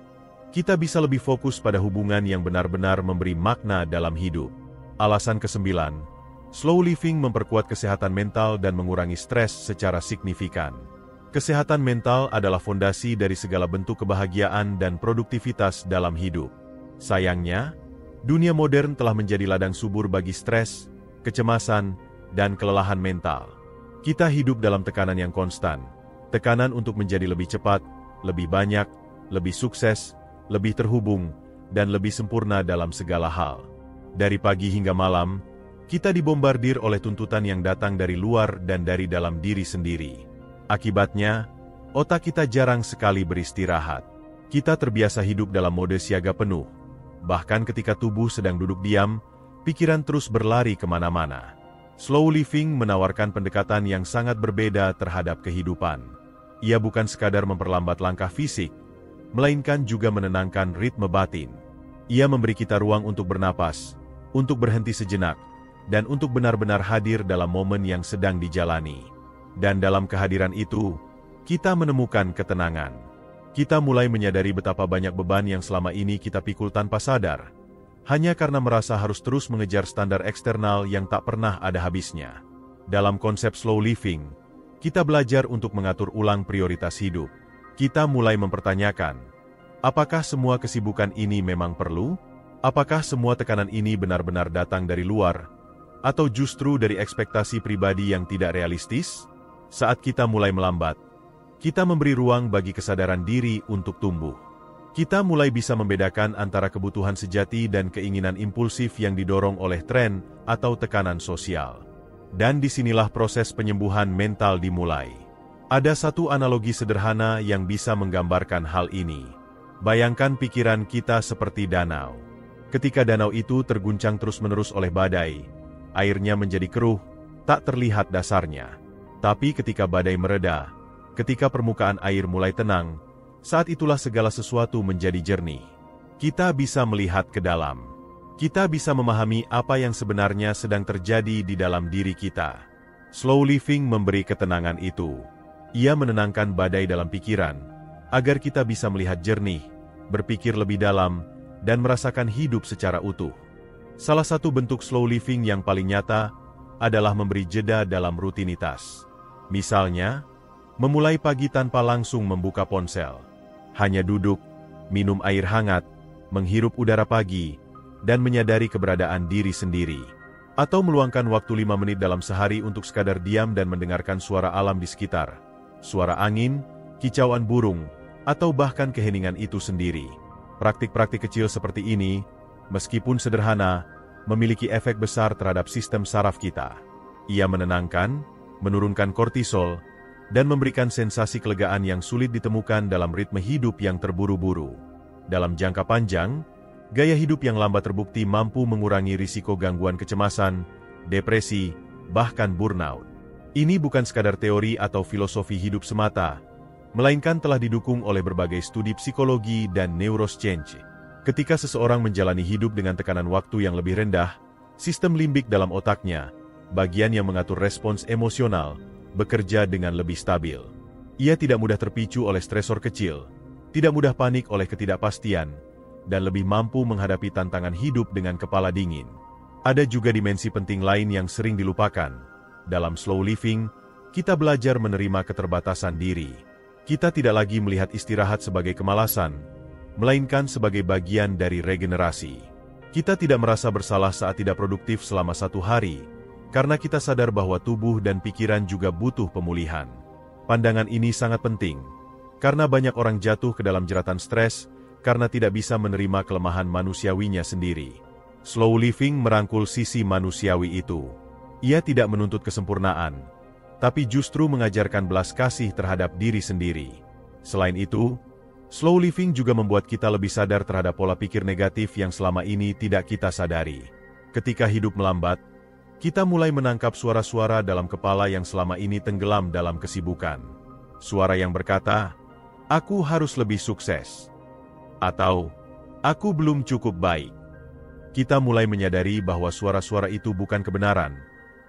kita bisa lebih fokus pada hubungan yang benar-benar memberi makna dalam hidup. Alasan ke-9, slow living memperkuat kesehatan mental dan mengurangi stres secara signifikan. Kesehatan mental adalah fondasi dari segala bentuk kebahagiaan dan produktivitas dalam hidup. Sayangnya, dunia modern telah menjadi ladang subur bagi stres, kecemasan, dan kelelahan mental. Kita hidup dalam tekanan yang konstan, tekanan untuk menjadi lebih cepat, lebih banyak, lebih sukses, lebih terhubung, dan lebih sempurna dalam segala hal. Dari pagi hingga malam, kita dibombardir oleh tuntutan yang datang dari luar dan dari dalam diri sendiri. Akibatnya, otak kita jarang sekali beristirahat. Kita terbiasa hidup dalam mode siaga penuh. Bahkan ketika tubuh sedang duduk diam, pikiran terus berlari kemana-mana. Slow living menawarkan pendekatan yang sangat berbeda terhadap kehidupan. Ia bukan sekadar memperlambat langkah fisik, melainkan juga menenangkan ritme batin. Ia memberi kita ruang untuk bernapas, untuk berhenti sejenak, dan untuk benar-benar hadir dalam momen yang sedang dijalani. Dan dalam kehadiran itu, kita menemukan ketenangan. Kita mulai menyadari betapa banyak beban yang selama ini kita pikul tanpa sadar, hanya karena merasa harus terus mengejar standar eksternal yang tak pernah ada habisnya. Dalam konsep slow living, kita belajar untuk mengatur ulang prioritas hidup. Kita mulai mempertanyakan, apakah semua kesibukan ini memang perlu? Apakah semua tekanan ini benar-benar datang dari luar, atau justru dari ekspektasi pribadi yang tidak realistis? Saat kita mulai melambat, kita memberi ruang bagi kesadaran diri untuk tumbuh. Kita mulai bisa membedakan antara kebutuhan sejati dan keinginan impulsif yang didorong oleh tren atau tekanan sosial. Dan disinilah proses penyembuhan mental dimulai. Ada satu analogi sederhana yang bisa menggambarkan hal ini. Bayangkan pikiran kita seperti danau. Ketika danau itu terguncang terus-menerus oleh badai, airnya menjadi keruh, tak terlihat dasarnya. Tapi ketika badai mereda, ketika permukaan air mulai tenang, saat itulah segala sesuatu menjadi jernih. Kita bisa melihat ke dalam. Kita bisa memahami apa yang sebenarnya sedang terjadi di dalam diri kita. Slow living memberi ketenangan itu. Ia menenangkan badai dalam pikiran, agar kita bisa melihat jernih, berpikir lebih dalam, dan merasakan hidup secara utuh. Salah satu bentuk slow living yang paling nyata adalah memberi jeda dalam rutinitas. Misalnya, memulai pagi tanpa langsung membuka ponsel. Hanya duduk, minum air hangat, menghirup udara pagi, dan menyadari keberadaan diri sendiri. Atau meluangkan waktu 5 menit dalam sehari untuk sekadar diam dan mendengarkan suara alam di sekitar. Suara angin, kicauan burung, atau bahkan keheningan itu sendiri. Praktik-praktik kecil seperti ini Meskipun sederhana, memiliki efek besar terhadap sistem saraf kita. Ia menenangkan, menurunkan kortisol, dan memberikan sensasi kelegaan yang sulit ditemukan dalam ritme hidup yang terburu-buru. Dalam jangka panjang, gaya hidup yang lambat terbukti mampu mengurangi risiko gangguan kecemasan, depresi, bahkan burnout. Ini bukan sekadar teori atau filosofi hidup semata, melainkan telah didukung oleh berbagai studi psikologi dan neuroscience. Ketika seseorang menjalani hidup dengan tekanan waktu yang lebih rendah, sistem limbik dalam otaknya, bagian yang mengatur respons emosional, bekerja dengan lebih stabil. Ia tidak mudah terpicu oleh stresor kecil, tidak mudah panik oleh ketidakpastian, dan lebih mampu menghadapi tantangan hidup dengan kepala dingin. Ada juga dimensi penting lain yang sering dilupakan. Dalam slow living, kita belajar menerima keterbatasan diri. Kita tidak lagi melihat istirahat sebagai kemalasan, melainkan sebagai bagian dari regenerasi. Kita tidak merasa bersalah saat tidak produktif selama 1 hari, karena kita sadar bahwa tubuh dan pikiran juga butuh pemulihan. Pandangan ini sangat penting, karena banyak orang jatuh ke dalam jeratan stres karena tidak bisa menerima kelemahan manusiawinya sendiri. Slow living merangkul sisi manusiawi itu. Ia tidak menuntut kesempurnaan, tapi justru mengajarkan belas kasih terhadap diri sendiri. Selain itu, slow living juga membuat kita lebih sadar terhadap pola pikir negatif yang selama ini tidak kita sadari. Ketika hidup melambat, kita mulai menangkap suara-suara dalam kepala yang selama ini tenggelam dalam kesibukan. Suara yang berkata, "Aku harus lebih sukses," atau "Aku belum cukup baik." Kita mulai menyadari bahwa suara-suara itu bukan kebenaran,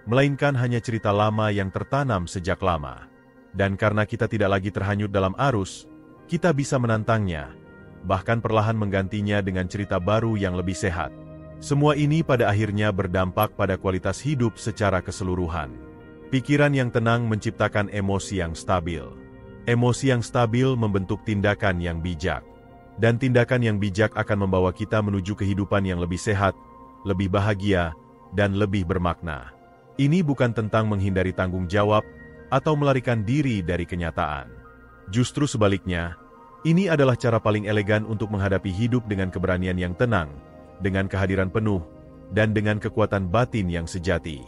melainkan hanya cerita lama yang tertanam sejak lama. Dan karena kita tidak lagi terhanyut dalam arus, kita bisa menantangnya, bahkan perlahan menggantinya dengan cerita baru yang lebih sehat. Semua ini pada akhirnya berdampak pada kualitas hidup secara keseluruhan. Pikiran yang tenang menciptakan emosi yang stabil. Emosi yang stabil membentuk tindakan yang bijak. Dan tindakan yang bijak akan membawa kita menuju kehidupan yang lebih sehat, lebih bahagia, dan lebih bermakna. Ini bukan tentang menghindari tanggung jawab atau melarikan diri dari kenyataan. Justru sebaliknya, ini adalah cara paling elegan untuk menghadapi hidup dengan keberanian yang tenang, dengan kehadiran penuh, dan dengan kekuatan batin yang sejati.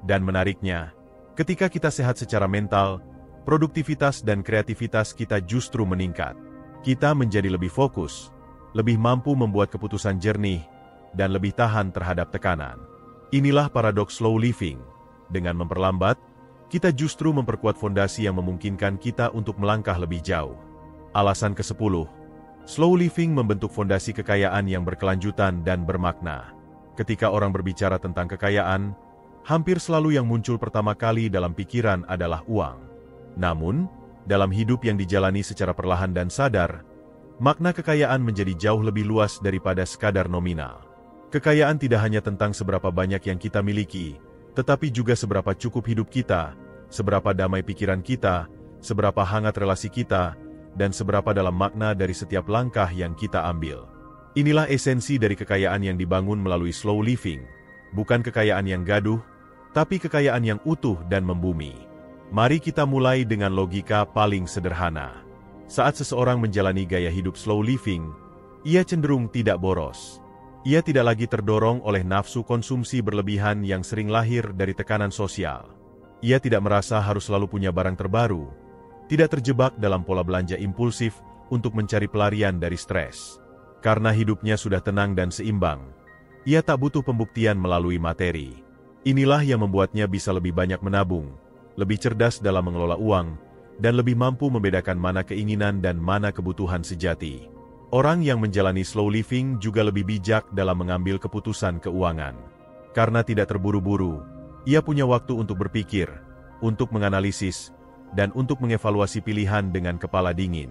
Dan menariknya, ketika kita sehat secara mental, produktivitas dan kreativitas kita justru meningkat. Kita menjadi lebih fokus, lebih mampu membuat keputusan jernih, dan lebih tahan terhadap tekanan. Inilah paradoks slow living. Dengan memperlambat, kita justru memperkuat fondasi yang memungkinkan kita untuk melangkah lebih jauh. Alasan ke-10. Slow living membentuk fondasi kekayaan yang berkelanjutan dan bermakna. Ketika orang berbicara tentang kekayaan, hampir selalu yang muncul pertama kali dalam pikiran adalah uang. Namun, dalam hidup yang dijalani secara perlahan dan sadar, makna kekayaan menjadi jauh lebih luas daripada sekadar nominal. Kekayaan tidak hanya tentang seberapa banyak yang kita miliki, tetapi juga seberapa cukup hidup kita, seberapa damai pikiran kita, seberapa hangat relasi kita, dan seberapa dalam makna dari setiap langkah yang kita ambil. Inilah esensi dari kekayaan yang dibangun melalui slow living, bukan kekayaan yang gaduh, tapi kekayaan yang utuh dan membumi. Mari kita mulai dengan logika paling sederhana. Saat seseorang menjalani gaya hidup slow living, ia cenderung tidak boros. Ia tidak lagi terdorong oleh nafsu konsumsi berlebihan yang sering lahir dari tekanan sosial. Ia tidak merasa harus selalu punya barang terbaru, tidak terjebak dalam pola belanja impulsif untuk mencari pelarian dari stres. Karena hidupnya sudah tenang dan seimbang, ia tak butuh pembuktian melalui materi. Inilah yang membuatnya bisa lebih banyak menabung, lebih cerdas dalam mengelola uang, dan lebih mampu membedakan mana keinginan dan mana kebutuhan sejati. Orang yang menjalani slow living juga lebih bijak dalam mengambil keputusan keuangan. Karena tidak terburu-buru, ia punya waktu untuk berpikir, untuk menganalisis, dan untuk mengevaluasi pilihan dengan kepala dingin.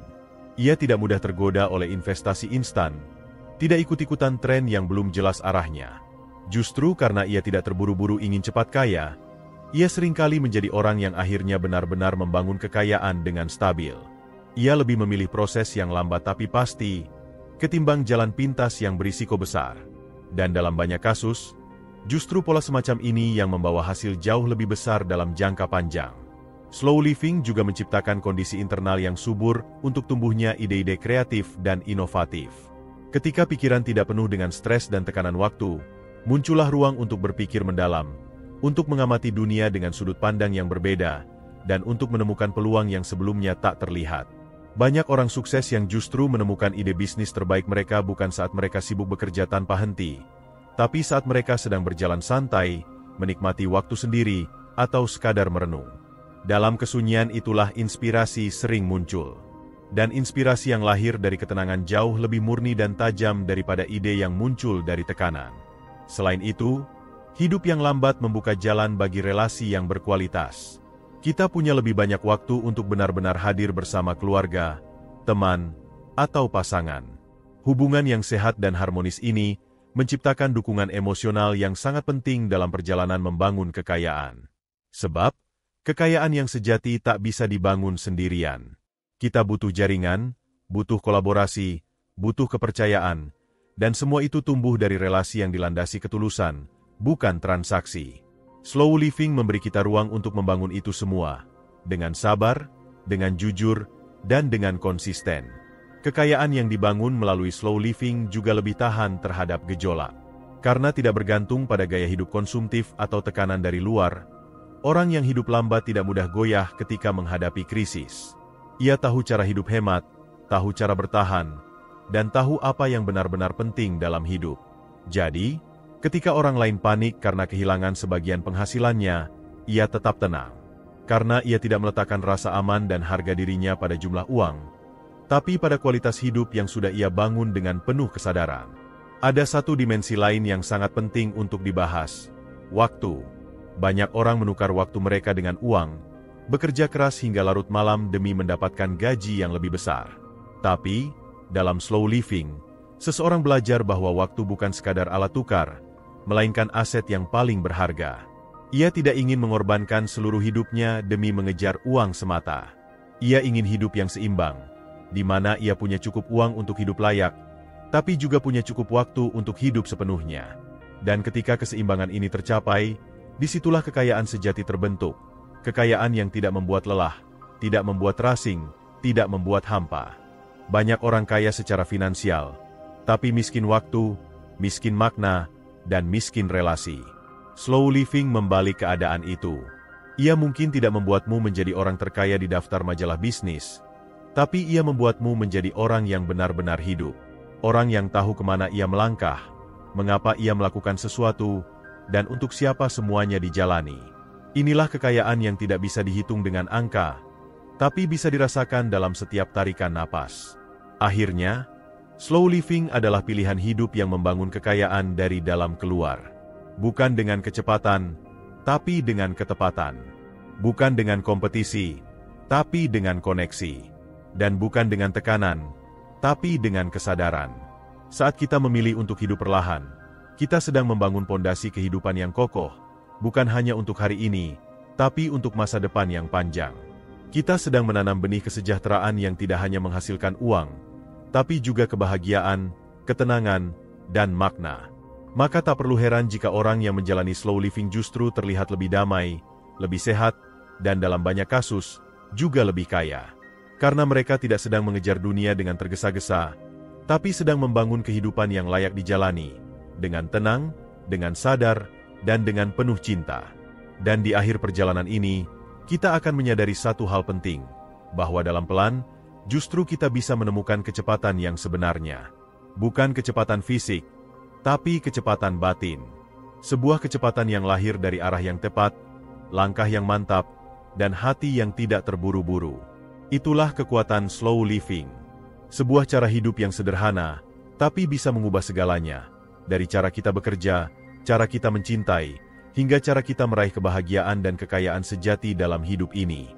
Ia tidak mudah tergoda oleh investasi instan, tidak ikut-ikutan tren yang belum jelas arahnya. Justru karena ia tidak terburu-buru ingin cepat kaya, ia seringkali menjadi orang yang akhirnya benar-benar membangun kekayaan dengan stabil. Ia lebih memilih proses yang lambat tapi pasti, ketimbang jalan pintas yang berisiko besar. Dan dalam banyak kasus, justru pola semacam ini yang membawa hasil jauh lebih besar dalam jangka panjang. Slow living juga menciptakan kondisi internal yang subur untuk tumbuhnya ide-ide kreatif dan inovatif. Ketika pikiran tidak penuh dengan stres dan tekanan waktu, muncullah ruang untuk berpikir mendalam, untuk mengamati dunia dengan sudut pandang yang berbeda, dan untuk menemukan peluang yang sebelumnya tak terlihat. Banyak orang sukses yang justru menemukan ide bisnis terbaik mereka bukan saat mereka sibuk bekerja tanpa henti, tapi saat mereka sedang berjalan santai, menikmati waktu sendiri, atau sekadar merenung. Dalam kesunyian itulah inspirasi sering muncul. Dan inspirasi yang lahir dari ketenangan jauh lebih murni dan tajam daripada ide yang muncul dari tekanan. Selain itu, hidup yang lambat membuka jalan bagi relasi yang berkualitas. Kita punya lebih banyak waktu untuk benar-benar hadir bersama keluarga, teman, atau pasangan. Hubungan yang sehat dan harmonis ini menciptakan dukungan emosional yang sangat penting dalam perjalanan membangun kekayaan. Sebab, kekayaan yang sejati tak bisa dibangun sendirian. Kita butuh jaringan, butuh kolaborasi, butuh kepercayaan, dan semua itu tumbuh dari relasi yang dilandasi ketulusan, bukan transaksi. Slow living memberi kita ruang untuk membangun itu semua, dengan sabar, dengan jujur, dan dengan konsisten. Kekayaan yang dibangun melalui slow living juga lebih tahan terhadap gejolak. Karena tidak bergantung pada gaya hidup konsumtif atau tekanan dari luar, orang yang hidup lambat tidak mudah goyah ketika menghadapi krisis. Ia tahu cara hidup hemat, tahu cara bertahan, dan tahu apa yang benar-benar penting dalam hidup. Jadi, ketika orang lain panik karena kehilangan sebagian penghasilannya, ia tetap tenang. Karena ia tidak meletakkan rasa aman dan harga dirinya pada jumlah uang, tapi pada kualitas hidup yang sudah ia bangun dengan penuh kesadaran. Ada satu dimensi lain yang sangat penting untuk dibahas, waktu. Banyak orang menukar waktu mereka dengan uang, bekerja keras hingga larut malam demi mendapatkan gaji yang lebih besar. Tapi, dalam slow living, seseorang belajar bahwa waktu bukan sekadar alat tukar, melainkan aset yang paling berharga. Ia tidak ingin mengorbankan seluruh hidupnya demi mengejar uang semata. Ia ingin hidup yang seimbang, di mana ia punya cukup uang untuk hidup layak, tapi juga punya cukup waktu untuk hidup sepenuhnya. Dan ketika keseimbangan ini tercapai, disitulah kekayaan sejati terbentuk. Kekayaan yang tidak membuat lelah, tidak membuat terasing, tidak membuat hampa. Banyak orang kaya secara finansial, tapi miskin waktu, miskin makna, dan miskin relasi. Slow living membalik keadaan itu. Ia mungkin tidak membuatmu menjadi orang terkaya di daftar majalah bisnis, tapi ia membuatmu menjadi orang yang benar-benar hidup. Orang yang tahu kemana ia melangkah, mengapa ia melakukan sesuatu, dan untuk siapa semuanya dijalani. Inilah kekayaan yang tidak bisa dihitung dengan angka, tapi bisa dirasakan dalam setiap tarikan napas. Akhirnya, slow living adalah pilihan hidup yang membangun kekayaan dari dalam keluar. Bukan dengan kecepatan, tapi dengan ketepatan. Bukan dengan kompetisi, tapi dengan koneksi. Dan bukan dengan tekanan, tapi dengan kesadaran. Saat kita memilih untuk hidup perlahan, kita sedang membangun pondasi kehidupan yang kokoh, bukan hanya untuk hari ini, tapi untuk masa depan yang panjang. Kita sedang menanam benih kesejahteraan yang tidak hanya menghasilkan uang, tapi juga kebahagiaan, ketenangan, dan makna. Maka tak perlu heran jika orang yang menjalani slow living justru terlihat lebih damai, lebih sehat, dan dalam banyak kasus, juga lebih kaya. Karena mereka tidak sedang mengejar dunia dengan tergesa-gesa, tapi sedang membangun kehidupan yang layak dijalani, dengan tenang, dengan sadar, dan dengan penuh cinta. Dan di akhir perjalanan ini, kita akan menyadari satu hal penting, bahwa dalam pelan, justru kita bisa menemukan kecepatan yang sebenarnya. Bukan kecepatan fisik, tapi kecepatan batin. Sebuah kecepatan yang lahir dari arah yang tepat, langkah yang mantap, dan hati yang tidak terburu-buru. Itulah kekuatan slow living. Sebuah cara hidup yang sederhana, tapi bisa mengubah segalanya. Dari cara kita bekerja, cara kita mencintai, hingga cara kita meraih kebahagiaan dan kekayaan sejati dalam hidup ini.